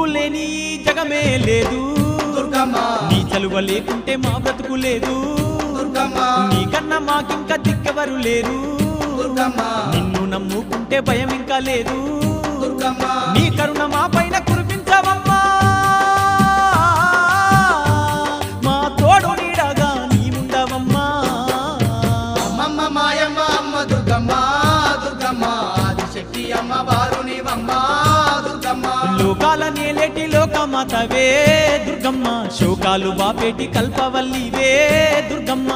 నువ్వు లేని జగమే లేదు దుర్గమ్మ నీ చలువ లేకుంటే మా బ్రతుకు లేదు దుర్గమ్మ నీకన్నా మాకింకా దిక్కెవరు లేరు దుర్గమ్మ నిన్ను నమ్ముకుంటే భయం ఇంకా లేదు దుర్గమ్మ నీ కరుణ మా పైన కురిపించవమ్మా మా తోడు నీడగా నీవుండవమ్మా అమ్మమ్మ మాయమ్మ అమ్మ దుర్గమ్మ దుర్గమ్మ ఆదిశక్తి అమ్మ వారు నీవమ్మ దుర్గమ్మ లోకాల నేలేటి లోకమాతవే దుర్గమ్మ శోకాలు బాపేటి కల్పవల్లివే దుర్గమ్మ